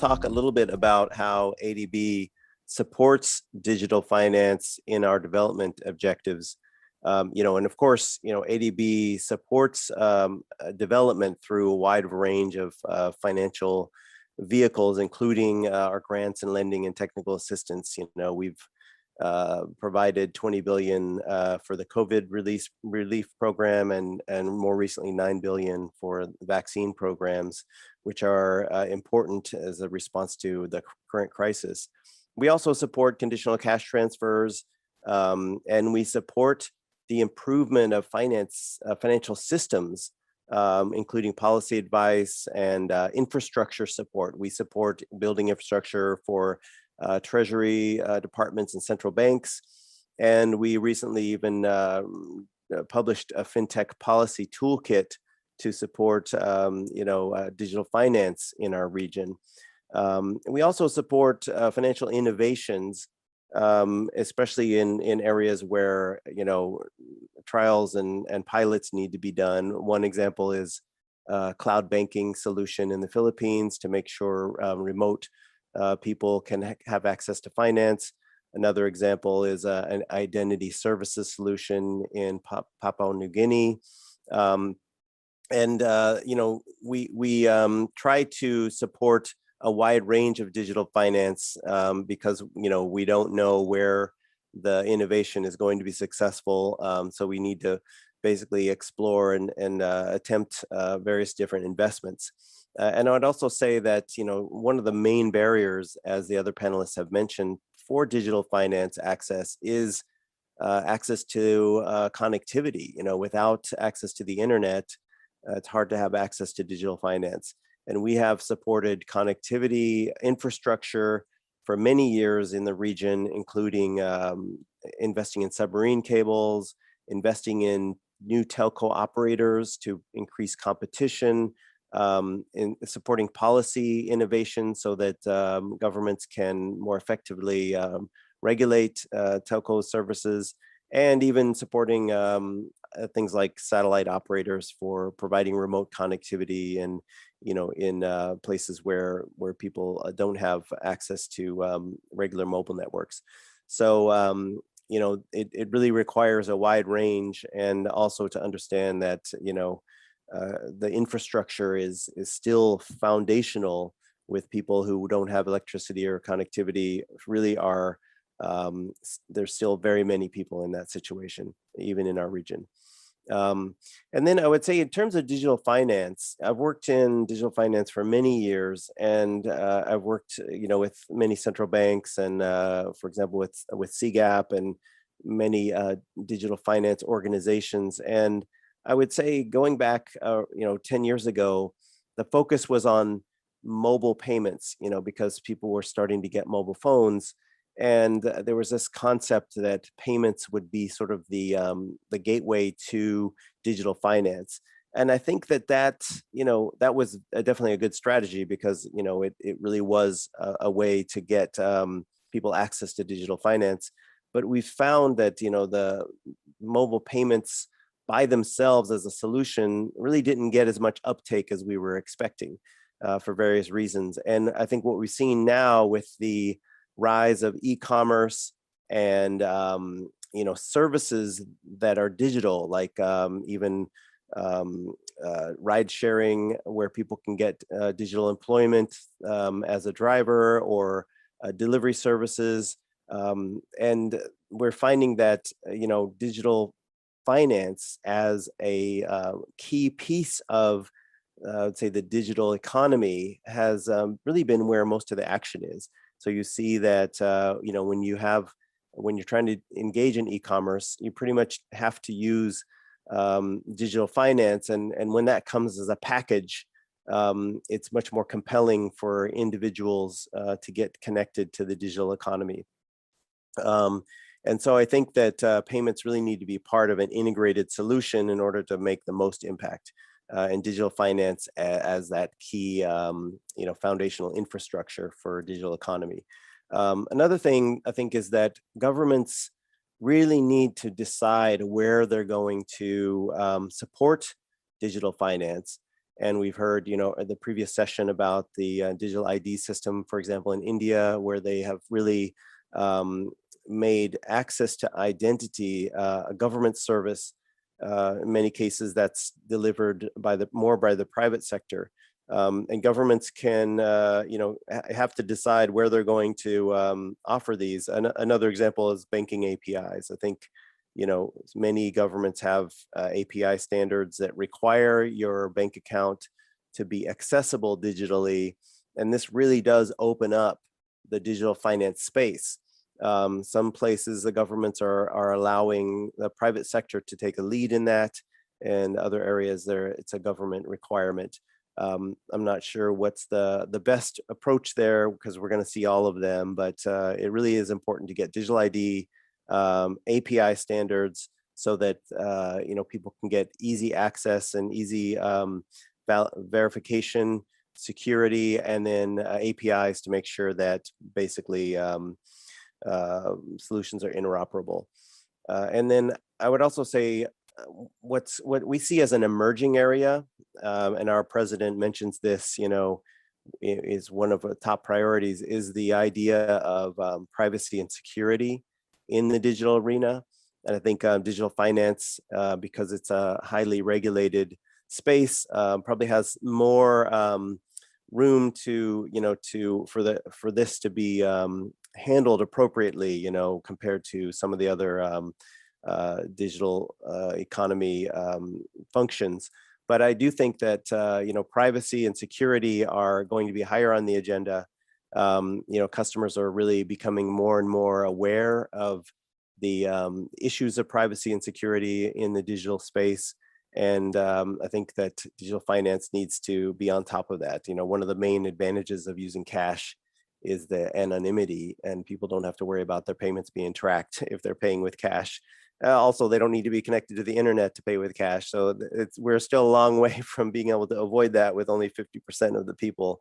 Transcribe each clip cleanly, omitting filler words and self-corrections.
talk a little bit about how ADB supports digital finance in our development objectives. And of course, ADB supports development through a wide range of financial vehicles, including our grants and lending and technical assistance. We've provided 20 billion for the COVID relief program, and more recently 9 billion for vaccine programs, which are important as a response to the current crisis. We also support conditional cash transfers, and we support the improvement of financial systems, including policy advice and infrastructure support. We support building infrastructure for treasury departments and central banks. And we recently even published a fintech policy toolkit to support digital finance in our region. We also support financial innovations, especially in areas where trials and pilots need to be done. One example is cloud banking solution in the Philippines to make sure remote people can have access to finance. Another example is an identity services solution in Papua New Guinea. We try to support a wide range of digital finance because we don't know where the innovation is going to be successful. So we need to basically explore and attempt various different investments. And I would also say that one of the main barriers, as the other panelists have mentioned, for digital finance access is access to connectivity. Without access to the internet, it's hard to have access to digital finance. And we have supported connectivity infrastructure for many years in the region, including investing in submarine cables, investing in new telco operators to increase competition, in supporting policy innovation so that governments can more effectively regulate telco services, and even supporting things like satellite operators for providing remote connectivity and in places where people don't have access to regular mobile networks. So it really requires a wide range, and also to understand that the infrastructure is still foundational. With people who don't have electricity or connectivity, really are there's still very many people in that situation, even in our region. And then I would say, in terms of digital finance, I've worked in digital finance for many years, and I've worked, with many central banks, and for example, with CGAP and many digital finance organizations. And I would say, going back, 10 years ago, the focus was on mobile payments, because people were starting to get mobile phones. And there was this concept that payments would be sort of the gateway to digital finance. And I think that was definitely a good strategy, because it really was a way to get people access to digital finance. But we found that the mobile payments by themselves as a solution really didn't get as much uptake as we were expecting for various reasons. And I think what we've seen now with the rise of e-commerce and services that are digital, like even ride sharing, where people can get digital employment as a driver, or delivery services. And we're finding that digital finance as a key piece of I would say the digital economy has really been where most of the action is. So you see that when you're trying to engage in e-commerce, you pretty much have to use digital finance, and when that comes as a package, it's much more compelling for individuals to get connected to the digital economy. And so I think that payments really need to be part of an integrated solution in order to make the most impact. And digital finance as that key, foundational infrastructure for digital economy. Another thing I think is that governments really need to decide where they're going to support digital finance. And we've heard, the previous session about the digital ID system, for example, in India, where they have really um, made access to identity a government service. In many cases, that's delivered more by the private sector. And governments can, have to decide where they're going to offer these. Another example is banking APIs. I think, many governments have API standards that require your bank account to be accessible digitally. And this really does open up the digital finance space. Some places the governments are allowing the private sector to take a lead in that, and other areas it's a government requirement. I'm not sure what's the best approach there, because we're going to see all of them, but it really is important to get digital ID, API standards, so that people can get easy access and easy verification, security, and then APIs to make sure that basically solutions are interoperable. And then I would also say what we see as an emerging area, and our president mentions this, is one of the top priorities, is the idea of privacy and security in the digital arena. And I think digital finance, because it's a highly regulated space, probably has more room for this to be handled appropriately, compared to some of the other digital economy functions. But I do think that privacy and security are going to be higher on the agenda. Customers are really becoming more and more aware of the issues of privacy and security in the digital space. And I think that digital finance needs to be on top of that. One of the main advantages of using cash is the anonymity, and people don't have to worry about their payments being tracked if they're paying with cash. Also, they don't need to be connected to the internet to pay with cash. So we're still a long way from being able to avoid that, with only 50% of the people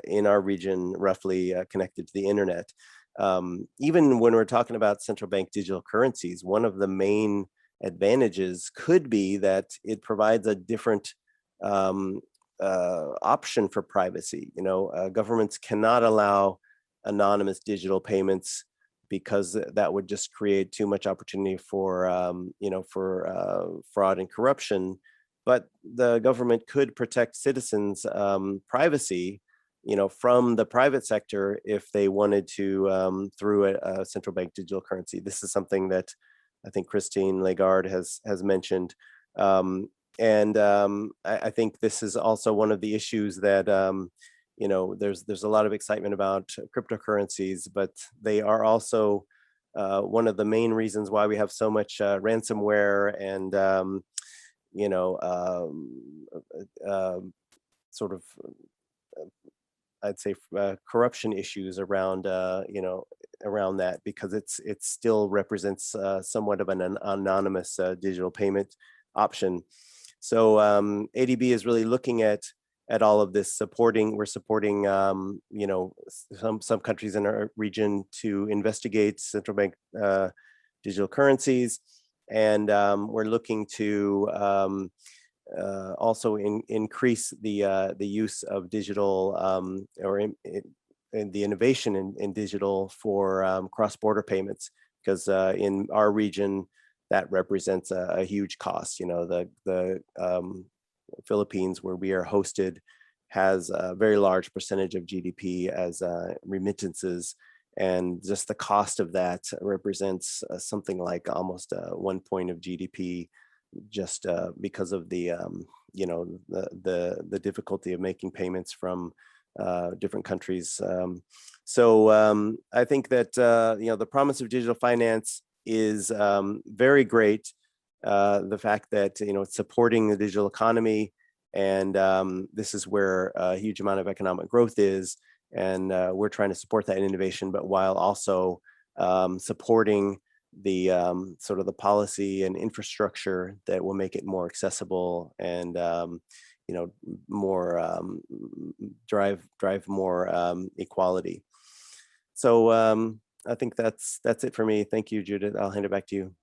in our region roughly connected to the internet. Even when we're talking about central bank digital currencies, one of the main advantages could be that it provides a different option for privacy. Governments cannot allow anonymous digital payments, because that would just create too much opportunity for fraud and corruption. But the government could protect citizens' privacy, from the private sector, if they wanted to, through a central bank digital currency. This is something that I think Christine Lagarde has mentioned. I think this is also one of the issues that there's a lot of excitement about cryptocurrencies, but they are also one of the main reasons why we have so much ransomware and sort of, I'd say, corruption issues around around that, because it still represents somewhat of an anonymous digital payment option. So ADB is really looking at all of this, we're supporting some countries in our region to investigate central bank digital currencies, and we're looking to also increase the use of digital, in the innovation in digital for cross-border payments, because in our region that represents a huge cost. The Philippines, where we are hosted, has a very large percentage of GDP as remittances, and just the cost of that represents something like almost 1 point of GDP, just because of the the difficulty of making payments from different countries. I think that the promise of digital finance is very great. The fact that it's supporting the digital economy, and this is where a huge amount of economic growth is, and we're trying to support that innovation, but while also supporting the sort of the policy and infrastructure that will make it more accessible, and more drive more equality. So I think that's it for me. Thank you, Judith. I'll hand it back to you.